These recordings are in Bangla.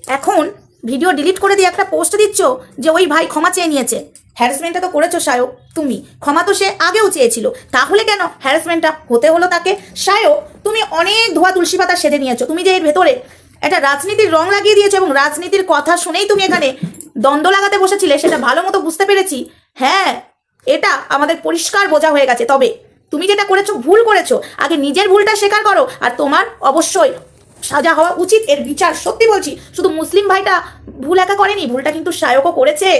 এখন ভিডিও ডিলিট করে দিয়ে একটা পোস্ট দিচ্ছ যে ওই ভাই ক্ষমা চেয়ে নিয়েছে। হ্যারাসমেন্টটা তো করেছো সায়ক তুমি, ক্ষমা তো সে আগেও চেয়েছিল, তাহলে কেন হ্যারাসমেন্টটা হতে হলো তাকে? সায়ক তুমি অনেক ধোয়া তুলসী পাতা সেজে নিয়েছো, তুমি যে এর ভেতরে একটা রাজনীতির রং লাগিয়ে দিয়েছো এবং রাজনীতির কথা শুনেই তুমি এখানে দ্বন্দ্ব লাগাতে বসেছিলে, সেটা ভালো মতো বুঝতে পেরেছি। হ্যাঁ, এটা আমাদের পরিষ্কার বোঝা হয়ে গেছে। তবে তুমি যেটা করেছো ভুল করেছো, আগে নিজের ভুলটা স্বীকার করো, আর তোমার অবশ্যই সাজা হওয়া উচিত, এর বিচার। সত্যি বলছি, শুধু মুসলিম ভাইটা ভুল একা করেনি, ভুলটা কিন্তু সায়কও করেছে।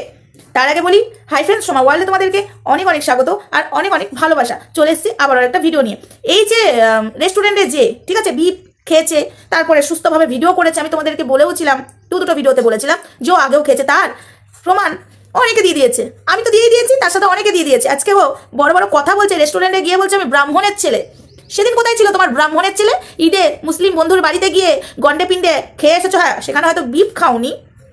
তার আগে বলি, হাই ফ্রেন্ডস, সোমা ওয়ার্ল্ডে তোমাদেরকে অনেক অনেক স্বাগত আর অনেক অনেক ভালোবাসা। চলে এসেছি আবার একটা ভিডিও নিয়ে। এই যে রেস্টুরেন্টে যে ঠিক আছে বিপ খেয়েছে, তারপরে সুস্থভাবে ভিডিও করেছে, আমি তোমাদেরকে বলেও ছিলাম, দুটো ভিডিওতে বলেছিলাম যে ও আগেও খেয়েছে, তার প্রমাণ অনেকে দিয়ে দিয়েছে। আমি তো দিয়ে দিয়েছি, তার সাথে অনেকে দিয়ে দিয়েছে। আজকে ও বড় বড় কথা বলছে, রেস্টুরেন্টে গিয়ে বলছে আমি ব্রাহ্মণের ছেলে। সেদিন কোথায় ছিল তোমার ব্রাহ্মণের ছেলে? ঈদে মুসলিম বন্ধুর বাড়িতে গিয়ে গন্ডে পিণ্ডে খেয়ে এসেছো। হ্যাঁ, সেখানে হয়তো বিফ খাওনি,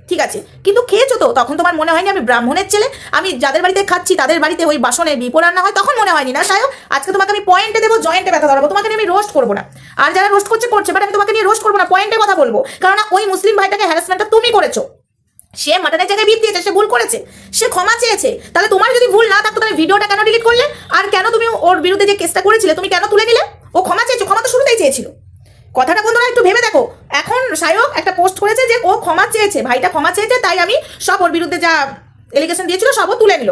ঠিক আছে, কিন্তু খেয়েছো তো। তখন তোমার মনে হয়নি আমি ব্রাহ্মণের ছেলে? আমি যাদের বাড়িতে খাচ্ছি তাদের বাড়িতে ওই বাসনে বিপো রান্না হয়, তখন মনে হয়নি না সায়ক? আজকে তোমাকে আমি পয়েন্টে দেবো, জয়েন্টে ব্যথা ধরাবো। তোমাকে নিয়ে আমি রোস্ট করবো না, আর যারা রোস্ট করছে, বাট আমি তোমাকে নিয়ে রোস্ট করবো না, পয়েন্টে কথা বলবো। কারণ ওই মুসলিম ভাইটাকে হ্যারাসমেন্টটা তুমি করেছো। সে মাটনের জায়গায় বিপ দিয়েছে, সে ভুল করেছে, সে ক্ষমা চেয়েছে। তাহলে তোমার যদি ভুল না থাকতো তাহলে ভিডিওটা কেন ডিলিট করলে? আর কেন তুমি ওর বিরুদ্ধে যে কেসটা করেছিলে তুমি কেন তুলে নিলে? ও ক্ষমা চেয়েছো, ক্ষমা তো শুরুতেই চেয়েছিল। কথাটা বন্ধুরা একটু ভেবে দেখো। এখন সায়ক একটা পোস্ট করেছে যে ও ক্ষমা চেয়েছে, ভাইটা ক্ষমা চেয়েছে, তাই আমি সব ওর বিরুদ্ধে যা এলিগেশন দিয়েছিল সবও তুলে নিল।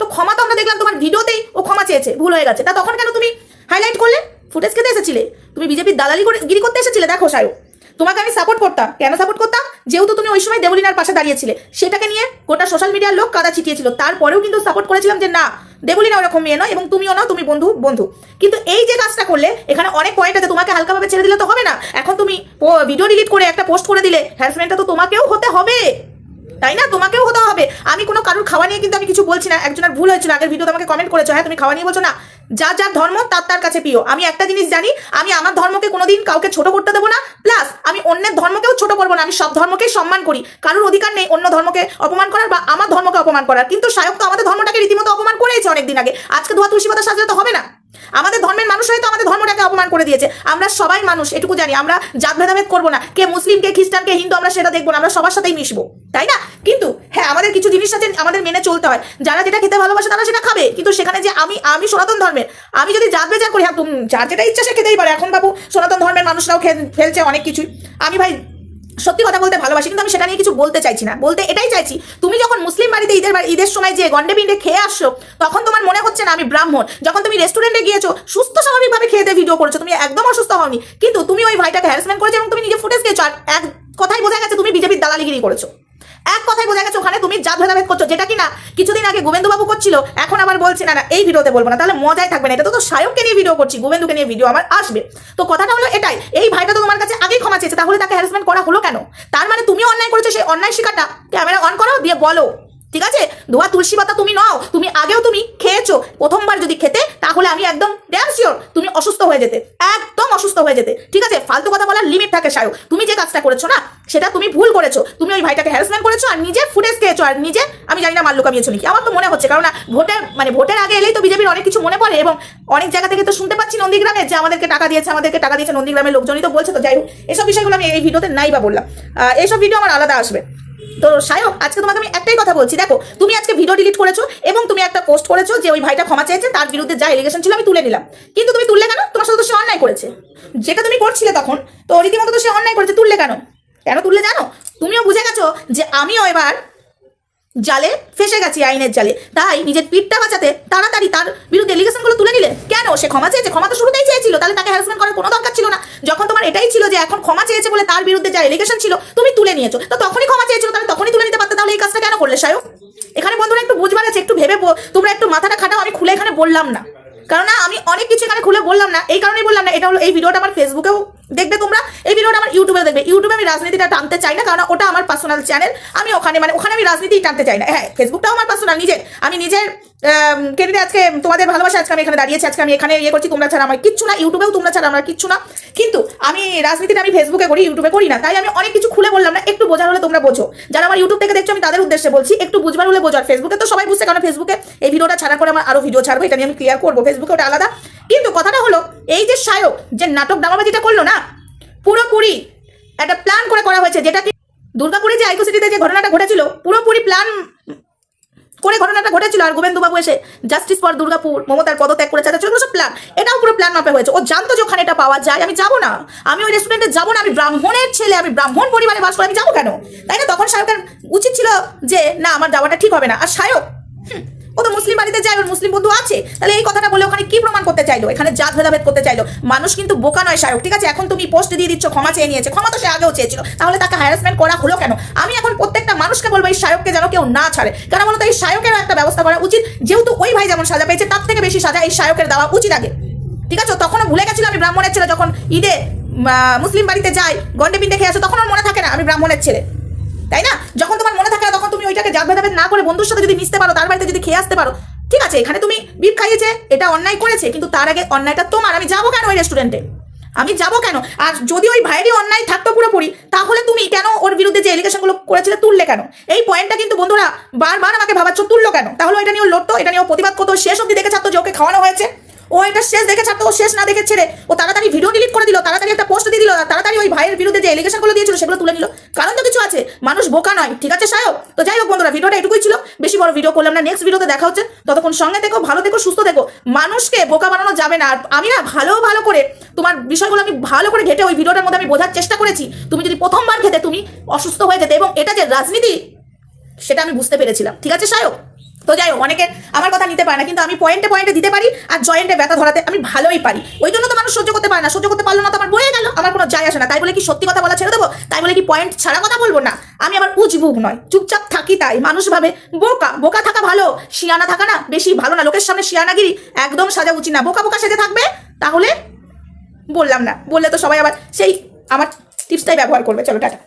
তো ক্ষমা তো আমরা দেখলাম তোমার ভিডিওতেই ও ক্ষমা চেয়েছে, ভুল হয়ে গেছে। তা তখন কেন তুমি হাইলাইট করলে? ফুটেজ খেতে এসেছিলে, তুমি বিজেপির দালালি গিরি করতে এসেছিলে। দেখো সায়ক, তোমাকে আমি সাপোর্ট করতাম। কেন সাপোর্ট করতাম? যেহেতু তুমি ওই সময় দেবলিনার পাশে দাঁড়িয়েছিলে, সেটাকে নিয়ে গোটা সোশ্যাল মিডিয়ার লোক কাদা ছিটিয়েছিল। তারপরেও কিন্তু সাপোর্ট করেছিলাম যে না, দেবলিনা ওরকম মেয়ে নয় এবং তুমিও না, তুমি বন্ধু। কিন্তু এই যে কাজটা করলে, এখানে অনেক পয়েন্ট আছে, তোমাকে হালকাভাবে ছেড়ে দিলে তো হবে না। এখন তুমি ভিডিও ডিলিট করে একটা পোস্ট করে দিলে, হ্যারাসমেন্টটা তো তোমাকেও হতে হবে, তাই না? তোমাকেও হতে হবে। আমি কোনো কারোর খাওয়া নিয়ে কিন্তু আমি কিছু বলছি না। একজনের ভুল হয়েছিল, আগের ভিডিও তোমাকে কমেন্ট করেছো, হ্যাঁ তুমি খাওয়া নিয়ে বলছো না। যার যার ধর্ম তার কাছে প্রিয়। আমি একটা জিনিস জানি, আমি আমার ধর্মকে কোনোদিন কাউকে ছোট করতে দেবো না, প্লাস আমি অন্যের ধর্মকেও ছোট করবো না। আমি সব ধর্মকেই সম্মান করি, কারোর অধিকার নেই অন্য ধর্মকে অপমান করার বা আমার ধর্মকে অপমান করার। কিন্তু সায়ক তো আমাদের ধর্মটাকে রীতিমতো অপমান করেছে অনেকদিন আগে। আজকে ধোয়া তুলসী পাতা সাজলে তো হবে না। আমাদের ধর্মের মানুষ হয়তো আমাদের ধর্মটাকে অপমান করে দিয়েছে। আমরা সবাই মানুষ, এটুকু জানি। আমরা জাত ভেদাভেদ করবো না, কে মুসলিম কে খ্রিস্টান কে হিন্দু, আমরা সেটা দেখবো না। আমরা সবার সাথেই মিশবো, তাই না? কিন্তু হ্যাঁ, আমাদের কিছু জিনিস আছে আমাদের মেনে চলতে হয়। যারা যেটা খেতে ভালোবাসে তারা সেটা খাবে, কিন্তু সেখানে যে আমি সনাতন ধর্মের, আমি যদি জাত বেচার করি, হ্যাঁ যার যেটা ইচ্ছা সে খেতেই পারে। এখন বাবু সনাতন ধর্মের মানুষরাও ফেলছে অনেক কিছুই। আমি ভাই সত্যি কথা বলতে ভালোবাসি, কিন্তু আমি সেটা নিয়ে কিছু বলতে চাইছি না। বলতে এটাই চাইছি, তুমি যখন মুসলিম বাড়িতে ঈদের সময় যে গন্ডে পিণ্ডে খেয়ে আসছো, তখন তোমার মনে হচ্ছে না আমি ব্রাহ্মণ। যখন তুমি রেস্টুরেন্টে গিয়েছো, সুস্থ স্বাভাবিকভাবে খেয়ে দিয়ে ভিডিও করেছো, তুমি একদম অসুস্থ হওনি, কিন্তু তুমি ওই ভাইটাকে হ্যারাসমেন্ট করেছো এবং তুমি নিজে ফুটেজ দিয়েছো। আর এক কথাই বোঝা গেছে তুমি বিজেপির দালালিগিরি করেছো। এক কথাই বোঝা গেছে ওখানে তুমি জাত ভেদাভেদ করছো, যেটা কি না কিছুদিন আগে গোবিন্দবাবু করছিল। এখন আবার বলছি না এই ভিডিওতে বলবো না, তাহলে মজাই থাকবে না। এটা তো সায়ককে নিয়ে ভিডিও করছি, গোবিন্দকে নিয়ে ভিডিও আমার আসবে। তো কথাটা হলো এটাই, এই ভাইটা তো তোমার কাছে আগেই ক্ষমা চেয়েছে, তাহলে তাকে হ্যারাসমেন্ট করা হলো কেন? তার মানে তুমি অন্যায় করেছো, সেই অন্যায় শিকারটা ক্যামেরা অন করো, দিয়ে বলো। ঠিক আছে, ধোয়া তুলসী পাতা তুমি নও, তুমি আগেও তুমি খেয়েছো। প্রথমবার যদি খেতে, তাহলে আমি একদম ড্যাম শিওর তুমি অসুস্থ হয়ে যেতে, একদম অসুস্থ হয়ে যেতে। ঠিক আছে, ফালতু কথা বলার লিমিট থাকে সায়ক। তুমি যে কাজটা করেছো না, সেটা তুমি ভুল করেছো। তুমি ওই ভাইটাকে হ্যারাসমেন্ট করেছো আর নিজে ফুটেজ খেয়েছো, আর নিজে আমি জানি না মাল্লু কামিয়েছো নাকি, আমার তো মনে হচ্ছে। কারণ ভোটের আগে এলেই তো বিজেপির অনেক কিছু মনে পড়ে, এবং অনেক জায়গা থেকে তো শুনতে পাচ্ছি নন্দীগ্রামে যে আমাদেরকে টাকা দিয়েছে নন্দীগ্রামের লোকজনই তো বলছে। তো যাই হোক, এসব বিষয়গুলো আমি এই ভিডিওতে নাই বা বললাম, এইসব ভিডিও আমার আলাদা আসবে। তো সায়ক, আজকে তোমাকে আমি একটাই কথা বলছি, দেখো তুমি আজকে ভিডিও ডিলিট করেছো এবং তুমি একটা পোস্ট করেছো যে ওই ভাইটা ক্ষমা চেয়েছে, তার বিরুদ্ধে যা এলিগেশন ছিল আমি তুলে নিলাম। কিন্তু তুমি তুললে কেন? তোমার সাথে তো সে অন্যায় করেছে, যেটা তুমি করছিলে তখন, তো রীতিমতো তো সে অন্যায় করেছে, তুললে কেন? তুললে জানো? তুমিও বুঝে গেছো যে আমিও এবার জালে ফেসে গেছি, আইনের জালে। তাই নিজের পিঠটা বাঁচাতে তাড়াতাড়ি তার বিরুদ্ধে এলিগেশনগুলো তুলে নিলে কেন? সে ক্ষমা চেয়েছে, ক্ষমা তো শুরুতেই চেয়েছিল, তাহলে তাকে হ্যারাসমেন্ট করার কোনো দরকার ছিল না। যখন তোমার এটাই ছিল যে এখন ক্ষমা চেয়েছে বলে তার বিরুদ্ধে যা এলিগেশন ছিল তুমি তুলে নিয়েছো, তো তখনই ক্ষমা চেয়েছিল, তাহলে তখনই তুলে নিতে পারতে। তাহলে এই কাজটা কেন করলে সায়ক? এখানে বন্ধুরা একটু বুঝবার আছে, একটু ভেবে তোমরা একটু মাথাটা খাটাও। আমি খুলে এখানে বললাম না, কারণ আমি অনেক কিছু এখানে খুলে বললাম না, এই কারণেই বললাম না। এটা হলো, এই ভিডিওটা আমার ফেসবুকেও দেখবে তোমরা, এই ভিডিওটা আমার ইউটিউবে দেখবে। ইউটিউবে আমি রাজনীতিটা টানতে চাই না, কারণ ওটা আমার পার্সোনাল চ্যানেল। আমি ওখানে আমি রাজনীতি টানতে চাই না। হ্যাঁ, ফেসবুকটাও আমার পার্সোনাল, আমি নিজের কেন্দ্রে আজকে তোমাদের ভালোবাসা আজকে আমি এখানে দাঁড়িয়েছি, আজকে আমি এখানে করছি, তোমরা ছাড়া আমার কিচ্ছু না। ইউটিউবেও তোমরা ছাড়া আমার কিচ্ছু না। কিন্তু আমি রাজনীতিটা আমি ফেসবুকে করি, ইউটিউবে করি না। তাই আমি অনেক কিছু খুলে বললাম না। একটু বোঝার হলে তোমরা বোঝো, যারা আমার ইউটিউব থেকে দেখছো আমি তাদের উদ্দেশ্যে বলছি, একটু বুঝবার হলে বোঝো। আর ফেসবুকে তো সবাই বুঝছে, কারণ ফেসবুকে এই ভিডিওটা ছাড়ার পরে আমার আরো ভিডিও ছাড়বো, এটা নিয়ে আমি ক্লিয়ার করবো, ফেসবুকে ওটা আলাদা। কিন্তু কথাটা হলো, এই যে সায়ক যে নাটক ড্রামাবাজিটা করলো না, পুরোপুরি একটা প্ল্যান করে করা হয়েছে, যেটা কি দুর্গাপুরে যে আইকো সিটিতে যে ঘটনাটা ঘটেছিল পুরোপুরি প্ল্যান করে ঘটনাটা ঘটেছিল, আর গোবিন্দবাবু এসে জাস্টিস ফর দুর্গাপুর মমতার পদত্যাগ করেছে, সেগুলো সব প্ল্যান। এটাও পুরো প্ল্যান মাপে হয়েছে। ও জানতো যে ওখানে এটা পাওয়া যায়, আমি যাবো না, আমি ওই রেস্টুরেন্টে যাবো না, আমি ব্রাহ্মণের ছেলে, আমি ব্রাহ্মণ পরিবারে বাস করি, আমি যাবো কেন? তাই না? তখন সায়কের উচিত ছিল যে না, আমার যাওয়াটা ঠিক হবে না। আর সায়ক ও তো মুসলিম বাড়িতে যায়, ওর মুসলিম বন্ধু আছে, তাহলে এই কথাটা বলে ওখানে কি প্রমাণ করতে চাইলো? এখানে জাত ভেদাভেদ করতে চাইলো। মানুষ কিন্তু বোকা নয় সায়ক, ঠিক আছে? এখন তুমি পোস্ট দিয়ে দিচ্ছ, ক্ষমা চেয়ে নিয়েছে, ক্ষমা তো সে আগেও চেয়েছিল, তাহলে তাকে হ্যারাসমেন্ট করা হলো কেন? আমি এখন প্রত্যেকটা মানুষকে বলবো এই সায়ককে যেন কেউ না ছাড়ে। কেন বলো তো? এই সায়কেরও একটা ব্যবস্থা করা উচিত, যেহেতু ওই ভাই যেমন সাজা পেয়েছে তার থেকে বেশি সাজা এই সায়কের দেওয়া উচিত আগে, ঠিক আছে? তখনও ভুলে গেছিল আমি ব্রাহ্মণের ছেলে, যখন ঈদে মুসলিম বাড়িতে যাই গন্ডে পিন্ডে খেয়ে আসো, তখন ওর মনে থাকে না আমি ব্রাহ্মণের ছেলে, তাই না? যখন তোমার মনে থাকে না তখন তুমি ওইটাকে জাত ভেদাভেদ না করে বন্ধুর সাথে যদি মিশতে পারো, তার বাড়িতে যদি খেয়ে আসতে পারো, ঠিক আছে? এখানে তুমি বিপ খাইয়েছে, এটা অন্যায় করেছে, কিন্তু তার আগে অন্যায়টা তোমার। আমি যাবো কেন ওই রেস্টুরেন্টে? আমি যাবো কেন? আর যদি ওই ভাইয়েরই অন্যায় থাকতো পুরোপুরি, তাহলে তুমি কেন ওর বিরুদ্ধে যে এলিগেশনগুলো করেছিলে তুললে কেন? এই পয়েন্টটা কিন্তু বন্ধুরা বারবার আমাকে ভাবাচ্ছ, তুললো কেন? তাহলে এটা নিয়ে ও লড়তো, এটা নিয়ে ও প্রতিবাদ করতো, শেষ অব্দি দেখে ছাড়তো যে ওকে খাওয়ানো হয়েছে। ও এটা শেষ দেখে ছাড়তো, ও শেষ না দেখে ছেড়ে ও তাড়াতাড়ি ভিডিও ডিলিট করে দিল, তাড়াতাড়ি একটা পোস্ট দিয়ে দিল, তাড়াতাড়ি ওই ভাইয়ের বিরুদ্ধে যে এলিগেশনগুলো দিয়েছিল সেগুলো তুলে নিল। কারণ তো কিছু আছে, মানুষ বোকা নয়, ঠিক আছে সায়ক? তো যাই হোক বন্ধুরা, ভিডিওটা এটুকুই ছিল, বেশি বড় ভিডিও করলাম না। নেক্সট ভিডিওতে দেখা হচ্ছে, ততক্ষণ সঙ্গে থেকো, ভালো থেকো, সুস্থ থেকো। মানুষকে বোকা বানানো যাবে না। আর আমি না ভালো করে তোমার বিষয়গুলো আমি ভালো করে ঘেটে ওই ভিডিওটার মধ্যে আমি বোঝার চেষ্টা করেছি। তুমি যদি প্রথমবার খেতে তুমি অসুস্থ হয়ে যেতে, এবং এটা যে রাজনীতি সেটা আমি বুঝতে পেরেছিলাম, ঠিক আছে সায়ক? তো যাই হোক, অনেকে আমার কথা নিতে পারে না, কিন্তু আমি পয়েন্টে পয়েন্টে দিতে পারি, আর জয়েন্টে ব্যথা ধরাতে আমি ভালোই পারি। ওই জন্য তো মানুষ সহ্য করতে পারে না, সহ্য করতে পারলো না তো আমার বয়ে গেল, আমার কোনো যায় আসে না। তাই বলে কি সত্যি কথা বলা ছেড়ে দেবো? তাই বলে কি পয়েন্ট ছাড়া কথা বলবো না? আমি আবার উজবুক নয়, চুপচাপ থাকি। তাই মানুষ ভাবে বোকা, বোকা থাকা ভালো, শিয়ানা থাকা না বেশি ভালো না। লোকের সামনে শিয়ানাগিরি একদম সাজা উচিত না। বোকা বোকা সেজে থাকবে, তাহলে বললাম না, বললে তো সবাই আবার সেই আমার টিপসটাই ব্যবহার করবে। চলো টাটা।